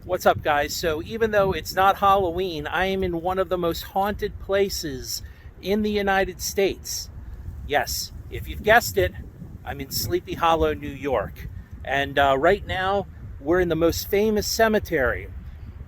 What's up, guys? So even though it's not Halloween, I am in one of the most haunted places in the United States. Yes, if you've guessed it, I'm in Sleepy Hollow, New York. And right now, we're in the most famous cemetery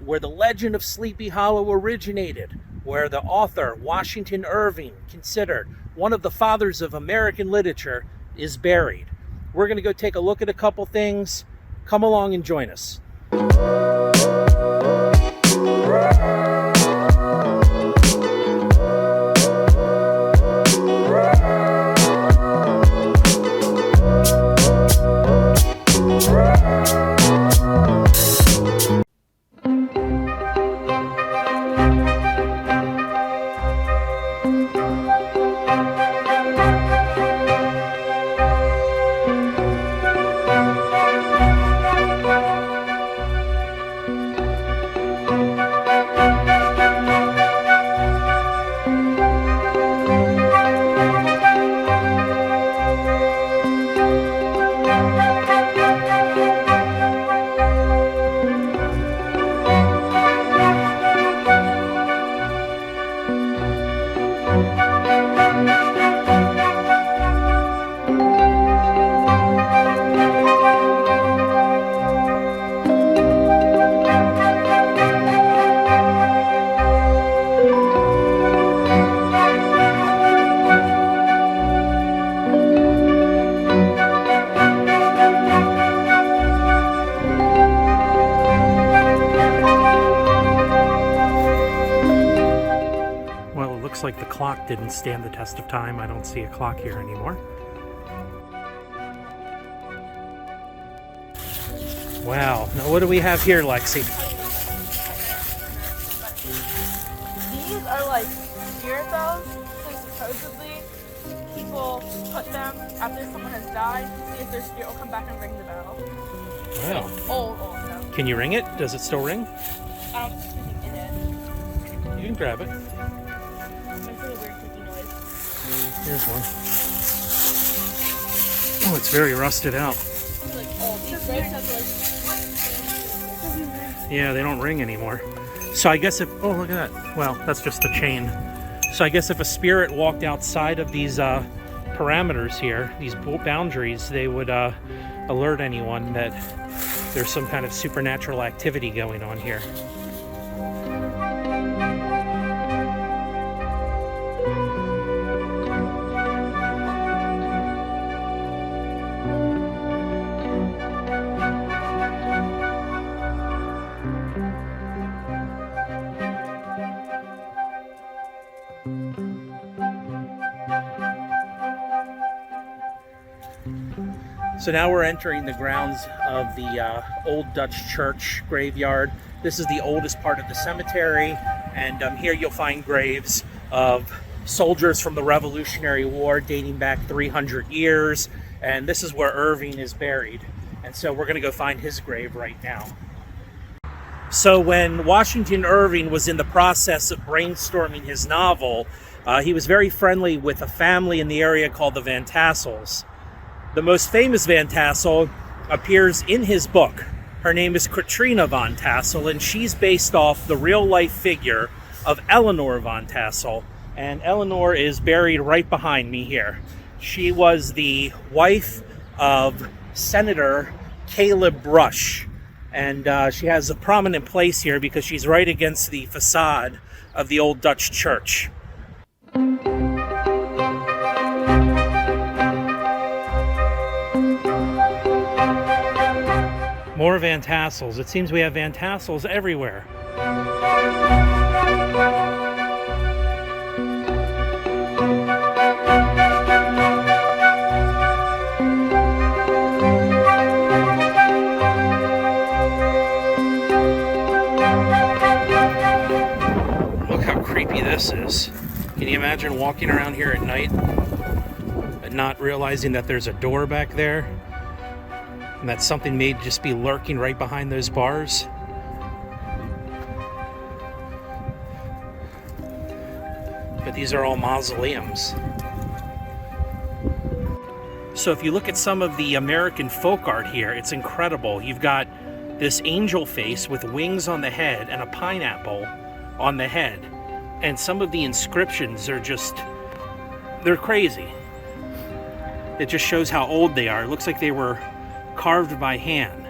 where the legend of Sleepy Hollow originated, where the author, Washington Irving, considered one of the fathers of American literature, is buried. We're going to go take a look at a couple things. Come along and join us. Looks like the clock didn't stand the test of time. I don't see a clock here anymore. Wow. Now what do we have here, Lexi? These are like spirit bells. So supposedly people put them after someone has died to see if their spirit will come back and ring the bell. Wow. It's old stuff. Can you ring it? Does it still ring? I don't think it is. You can grab it. Makes a weird clicking noise. Here's one. Oh, it's very rusted out. It's like old. These graves have like... Yeah, they don't ring anymore. So I guess if... Oh, look at that. Well, that's just the chain. So I guess if a spirit walked outside of these parameters here, these boundaries, they would alert anyone that there's some kind of supernatural activity going on here. So now we're entering the grounds of the old Dutch church graveyard. This is the oldest part of the cemetery, and here you'll find graves of soldiers from the Revolutionary War dating back 300 years, and this is where Irving is buried. And so we're going to go find his grave right now. So when Washington Irving was in the process of brainstorming his novel, he was very friendly with a family in the area called the Van Tassels. The most famous Van Tassel appears in his book. Her name is Katrina Van Tassel, and she's based off the real-life figure of Eleanor Van Tassel. And Eleanor is buried right behind me here. She was the wife of Senator Caleb Brush. And she has a prominent place here because she's right against the facade of the old Dutch church. More Van Tassels. It seems we have Van Tassels everywhere. Look how creepy this is. Can you imagine walking around here at night and not realizing that there's a door back there? And that something may just be lurking right behind those bars. But these are all mausoleums. So if you look at some of the American folk art here, it's incredible. You've got this angel face with wings on the head and a pineapple on the head. And some of the inscriptions are just, they're crazy. It just shows how old they are. It looks like they were carved by hand.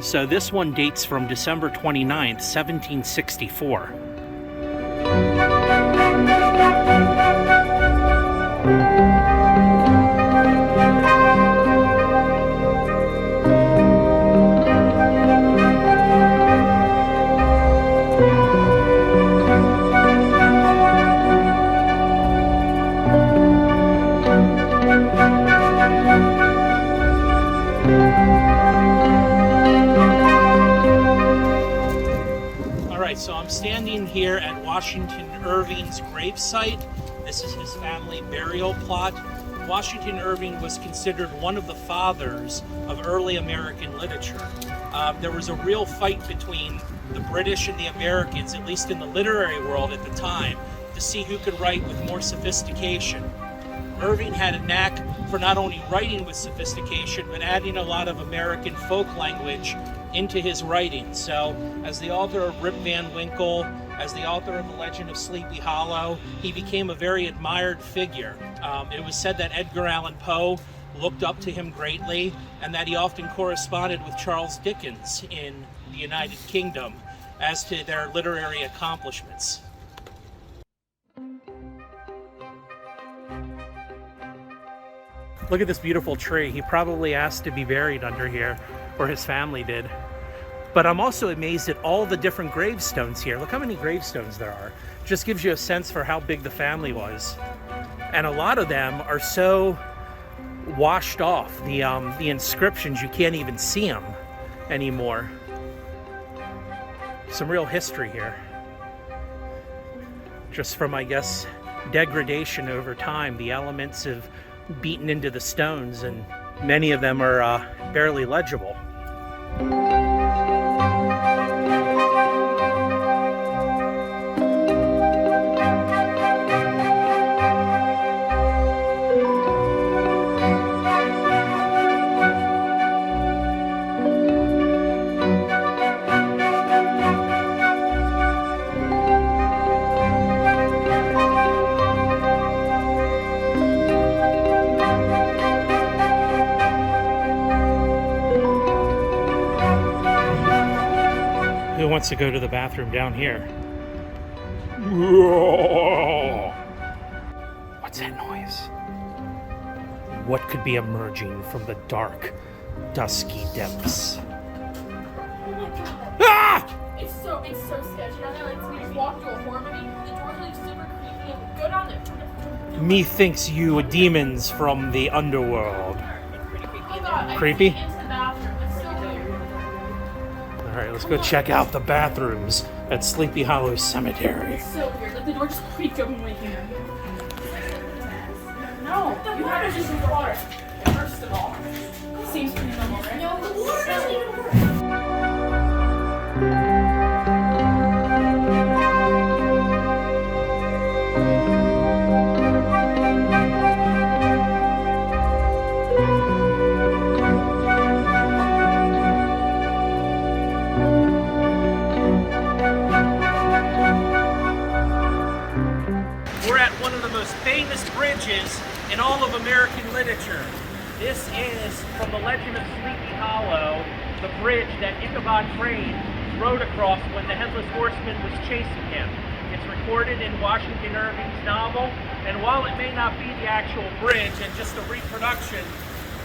So this one dates from December 29th, 1764. So I'm standing here at Washington Irving's gravesite. This is his family burial plot. Washington Irving was considered one of the fathers of early American literature. There was a real fight between the British and the Americans, at least in the literary world at the time, to see who could write with more sophistication. Irving had a knack for not only writing with sophistication, but adding a lot of American folk language into his writing. So, as the author of Rip Van Winkle, as the author of The Legend of Sleepy Hollow, he became a very admired figure. It was said that Edgar Allan Poe looked up to him greatly, and that he often corresponded with Charles Dickens in the United Kingdom as to their literary accomplishments. Look at this beautiful tree. He probably asked to be buried under here, or his family did. But I'm also amazed at all the different gravestones here. Look how many gravestones there are. Just gives you a sense for how big the family was. And a lot of them are so washed off. The inscriptions, you can't even see them anymore. Some real history here. Just from, I guess, degradation over time. The elements have beaten into the stones, and many of them are barely legible. Who wants to go to the bathroom down here? What's that noise? What could be emerging from the dark, dusky depths? Oh my god. Ah! It's so sketchy down there. Like, we just walked through a horror movie. The doors are like super creepy. And go down there. Methinks you demons from the underworld. Oh god, Creepy? I can't get into the bathroom. It's so weird. Alright, let's go check out the bathrooms at Sleepy Hollow Cemetery. It's so weird. Like, the door just creaked open when we came in. No, you have to just use the water. First of all, seems pretty normal, right? No, the water doesn't even work. We're at one of the most famous bridges in all of American literature. This is from The Legend of Sleepy Hollow, the bridge that Ichabod Crane rode across when the Headless Horseman was chasing him. It's recorded in Washington Irving's novel, and while it may not be the actual bridge and just a reproduction,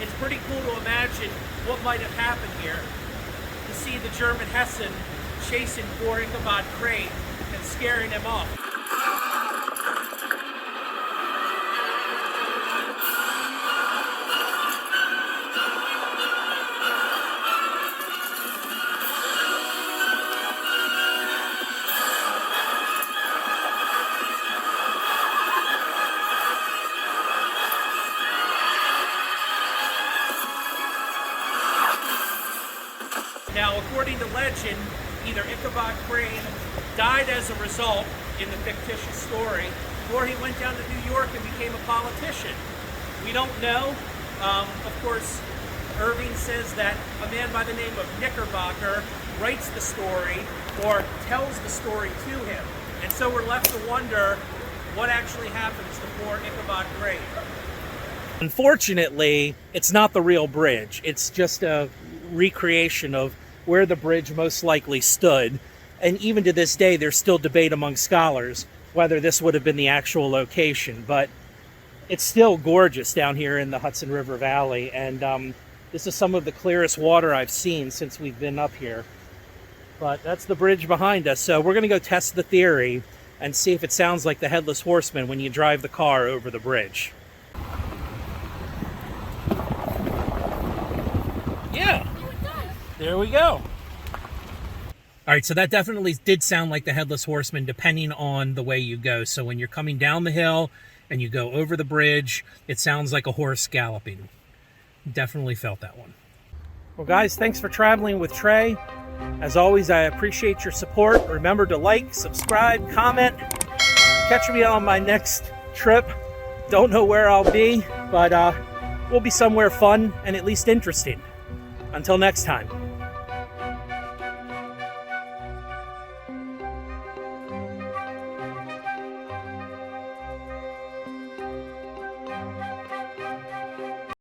it's pretty cool to imagine what might have happened here. To see the German Hessen chasing poor Ichabod Crane and scaring him off. Now, according to legend, either Ichabod Crane died as a result in the fictitious story, or he went down to New York and became a politician. We don't know. Of course, Irving says that a man by the name of Knickerbocker writes the story or tells the story to him. And so we're left to wonder what actually happens to poor Ichabod Grave. Unfortunately, it's not the real bridge. It's just a recreation of where the bridge most likely stood. And even to this day, there's still debate among scholars whether this would have been the actual location. But it's still gorgeous down here in the Hudson River Valley. And this is some of the clearest water I've seen since we've been up here. But that's the bridge behind us. So we're going to go test the theory and see if it sounds like the Headless Horseman when you drive the car over the bridge. Yeah, there we go. All right, so that definitely did sound like the Headless Horseman depending on the way you go. So when you're coming down the hill and you go over the bridge, it sounds like a horse galloping. Definitely felt that one. Well, guys, thanks for traveling with Trey. As always, I appreciate your support. Remember to like, subscribe, comment. Catch me on my next trip. Don't know where I'll be, but we'll be somewhere fun and at least interesting. Until next time.